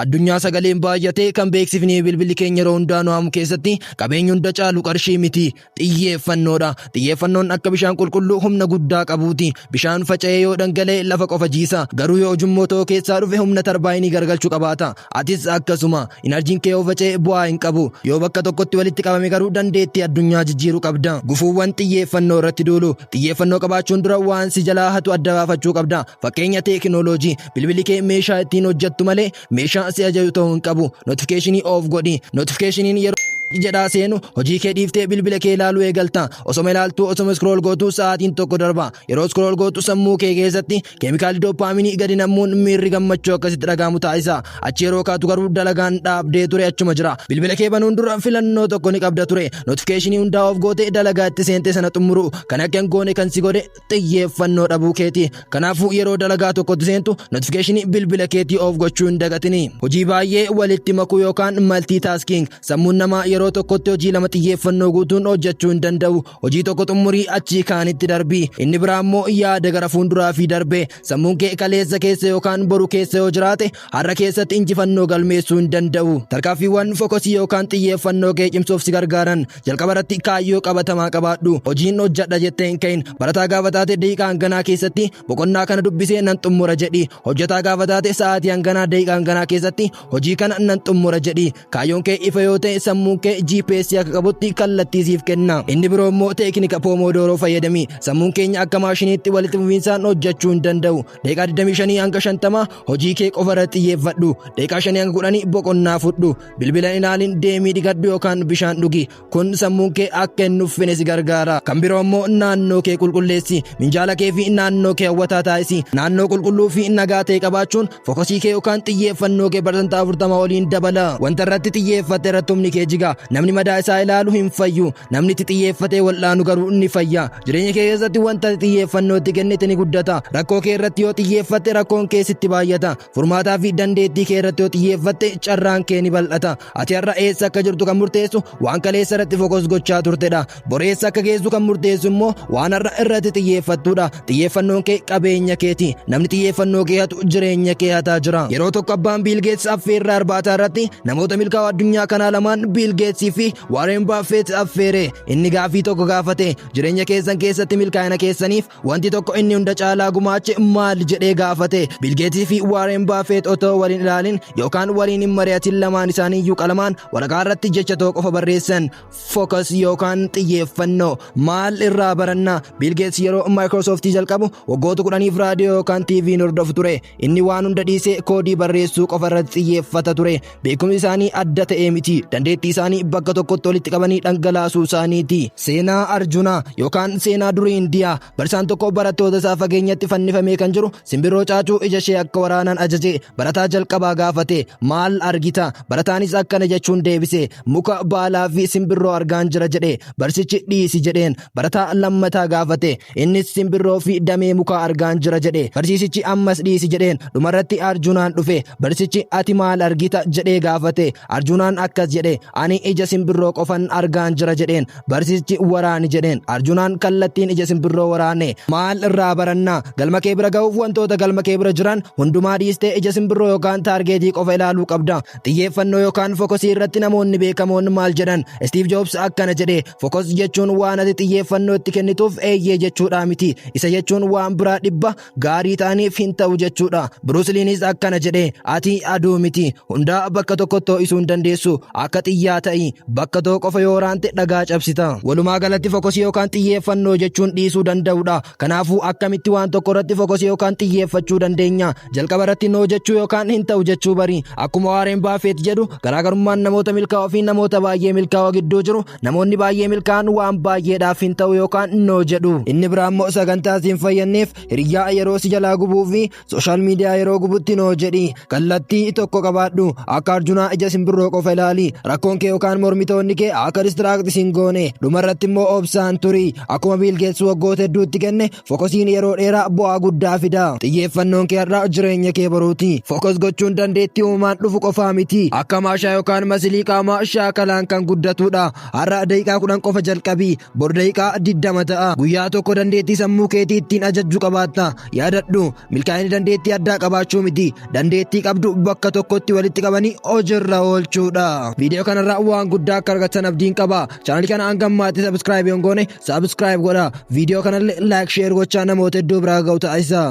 Addunyaa sagaleen baay'atee kan beeksifnee bilbilli keenya yeroo hundaanuu hamu keessatti qabeenya hunda caalu qarshii miti xiyyeeffannoodha. Xiyyeeffannoon akka bishaan qulqulluu humna guddaa qabuuti. Bishaan faca'ee yoo dhangala'e lafa qofa jiisa. Garuu yoo ujummoo ta'uu keessaa dhufe humna tarbaayinii gargalchuu qabaata. Atis akkasuma inarjiin kee yoo faca'e bu'aa hin qabu. Yoo bakka tokkotti walitti qabame garuu dandeettii addunyaa jijjiiruu qabda. Gufuuwwan xiyyeeffannoo irratti duulu. Xiyyeeffannoo qabaachuun dura waan si jalaa hatu adda baafachuu qabda. Fakkeenya teekinooloojii bilbilli kee meeshaa ittiin hojjettu malee meeshaa si ajaju ta'uu hin qabu. Notifiikeeshinii oof godhi. Notifiikeeshiniin yeroo jedhaa seenu hojii kee dhiiftee bilbila kee ilaaluu eegalta. Osoma ilaaltuu osoma scroll gootuu sa'aatiin tokko darba. Yeroo scroll gootu sammuu kee keessatti keemikaalli doopaaminii gadi namuun miirri gammachuu akkasitti dhagahamu taasisa. Achi yeroo kaatu garuu dalagaan dhaabdee ture achuma jira. Bilbila kee banuun dura filannoo tokko ni qabda ture. Notifiikeeshinii hundaa oof goote dalagaa itti seente sana xumuru. Kan akka hin goone kan si godhe xiyyeeffannoo dhabuu keeti. Kanaafuu yeroo dalagaa tokkotti seentu notifiikeeshinii bilbila keetii oof gochuu hin dagatini. Hojii baay'ee walitti makuu yookaan multitasking sammuun namaa yeroo tokkotti hojii lama xiyyeeffannoo guutuun hojjechuu hin danda'u. Hojii tokko xumurii achii kaanitti darbi. Inni biraa immoo yaada gara fuulduraa fi darbe. Sammuun kee kaleessa keessa yookaan boru keessa yoo jiraate har'a keessatti injifannoo galmeessuu hin danda'u. Tarkaanfiiwwan fookasii yookaan xiyyeeffannoo kee cimsuuf si gargaaran jalqaba irratti kaayyoo qabatamaa qabaadhu. Hojiin hojjedha jettee hin ka'in. Barataa gaafa taate daqiiqaa hanganaa keessatti boqonnaa kana dubbisee nan xumura jedhi. Hojjetaa gaafa taate sa'aatii hanganaa daqiiqaa hanganaa keessatti hojii kana nan xumura jedhi. Kaayyoon kee ifa yoo ta'e sammuun kee GPS akka qabutti kallattii siif kenna. Inni biroo immoo teeknika Pomodoro fayyadami. Sammuun keenya akka maashiniitti walitti fufinsaan hojjechuu hin danda'u. Daqiiqaa 25 hanga 50 hojii kee qofa irratti xiyyeeffadhu. Daqiiqaa 5 hanga 10 boqonnaa fudhu. Bilbila ilaalin deemii dhigadhu yookaan bishaan dhugi. Kun sammuun kee akka hin nuffine si gargaara. Kan biroo immoo naannoo kee qulqulleessi. Minjaala kee fi naannoo kee hawwataa taasisi. Naannoo qulqulluu fi nagaa ta'e qabaachuun fookasii kee yookaan xiyyeeffannoo kee parsantaa 40 oliin dabala. Wanta irratti xiyyeeffate irratti humni kee jiga. Namni madaa isaa ilaalu hin fayyu. Namni itti xiyyeeffatee wal'aanu garuu ni fayya. Jireenya kee keessatti wanta xiyyeeffannoo itti kennite ni guddata. Rakkoo kee irratti yoo xiyyeeffatte rakkoon kee sitti baay'ata. Furmaataa fi dandeettii kee irratti yoo xiyyeeffatte carraan kee ni bal'ata. Ati har'a eessa akka jirtu kan murteessu waan kaleessa irratti fookos gochaa turtedha. Boreessa akka geessu kan murteessu immoo waan har'a irratti xiyyeeffattudha. Xiyyeeffannoon kee qabeenya keeti. Namni xiyyeeffannoo kee hatu jireenya kee hataa jira. Yeroo tokko abbaan Biil Geets affeerraa arbaataa irratti namoota milkaa'oo addunyaa kanaa lamaan Biil Geetsii fi Warren Buffett affeere. Inni gaafii tokko gaafate. Jireenya keessan keessatti milkaa'ina keessaniif wanti tokko inni hunda caalaa gumaache maal jedhee gaafate. Biil Geetsii fi Warren Buffett otoo waliin ilaalin yookaan waliin hin mari'atin lamaan isaanii iyyuu qalamaan waraqaa irratti jecha tokko qofa barreessan. Focus yookaan xiyyeeffannoo. Maal irraa baranna? Biil Geets yeroo Microsoft jalqabu waggoota 10 raadiyoo yookaan TV hordofu ture. Inni waan hunda dhiisee koodii barreessuu qofa irratti xiyyeeffata ture. Beekumsi isaanii adda ta'ee miti. Dandeettii isaanii bakka tokkotti walitti qabanii dhangalaasuu isaaniiti. Seenaa Arjunaa yookaan seenaa durii Indiyaa. Barsiisaan tokko barattoota isaa fageenyatti fannifamee kan jiru simbirroo caacuu ija ishee akka waraanaan ajaje. Barataa jalqabaa gaafate. Maal argita? Barataanis akkana jechuun deebise. Muka baalaa fi simbirroo argaan jira jedhe. Barsichi dhiisi jedheen. Barataa lammataa gaafate. Innis simbirroo fi damee mukaa argaan jira jedhe. Barsiisichi ammas dhiisi jedheen. Dhumarratti Arjunaan dhufe. Barsichi ati maal argita jedhee gaafate. Arjunaan akkas jedhe. Ani ija simbirroo qofan argaan jira jedheen. Barsiisichi waraani jedheen. Arjunaan kallattiin ija simbirroo waraane. Maal irraa baranna? Galma kee bira ga'uuf wantoota galma kee bira jiran hundumaa dhiistee ija simbirroo yookaan taargeetii qofa ilaaluu qabda. Xiyyeeffannoo yookaan fookasii irratti namoonni beekamoon maal jedhan? Steve Jobs akkana jedhe. Fookos jechuun waan ati xiyyeeffannoo itti kennituuf eeyyee jechuudha miti. Isa jechuun waan biraa dhibba gaarii ta'aniif hin ta'u jechuudha. Bruce Lee'nis akkana jedhe. Ati aduu miti. Hundaa bakka tokkotti ho'isuu hin dandeessu. Akka xiyyaa ta'i. Bakka tokko qofa yoo waraante dhagaa cabsita. Walumaa galatti fookasii yookaan xiyyeeffannoo jechuun dhiisuu danda'udha. Kanaafuu akkamitti waan tokko irratti fookasii yookaan xiyyeeffachuu dandeenya? Jalqaba irratti noo jechuu yookaan hin ta'u jechuu bari. Akkuma Warren Buffett jedhu garaagarummaan namoota milkaa'oo fi namoota baay'ee milkaa'oo gidduu jiru namoonni baay'ee milkaa'an waan baay'eedhaaf hin ta'u yookaan noo jedhu. Inni biraa immoo sagantaa siin fayyanneef hiriyyaa yeroo si jalaa gubuu fi sooshaal miidiyaa yeroo gubutti noo jedhi. Kallattii tokko qabaadhu. Akka Arjunaa ija simbirroo qofa ilaali. Rakkoon kee yookaan mormitoonni kee akka distiraakti siin goone dhumarratti immoo obsaan turii akkuma Biil Geets waggoota hedduutti kenne fookosiin yeroo dheeraa bu'aa guddaa fida. Xiyyeeffannoon kee har'a jireenya kee boruuti. Fookos gochuun dandeettii uumaan dhufu qofaa miti. Akka maashaa yookaan masilii qaamaa shaakalaan kan guddatudha. Har'a daqiiqaa 10 qofa jalqabii bor daqiiqaa 20 ta'a. Guyyaa tokko dandeettii sammuu keetii ittiin ajajjuu qabaatta. Yaadadhu milkaa'inni dandeettii addaa qabaachuu miti. Dandeettii qabdu bakka tokkotti walitti qabanii hojiirra oolchuudha. Viidiyoo kanarraa waan guddaa akka argattan abdiin qaba. Chaanalii kana hanga ammaatti sabskiraayib yoon goone sabskiraayib godha. Viidiyoo kanallee laayik sheer gochaa namoota hedduu biraa ga'u taasisa.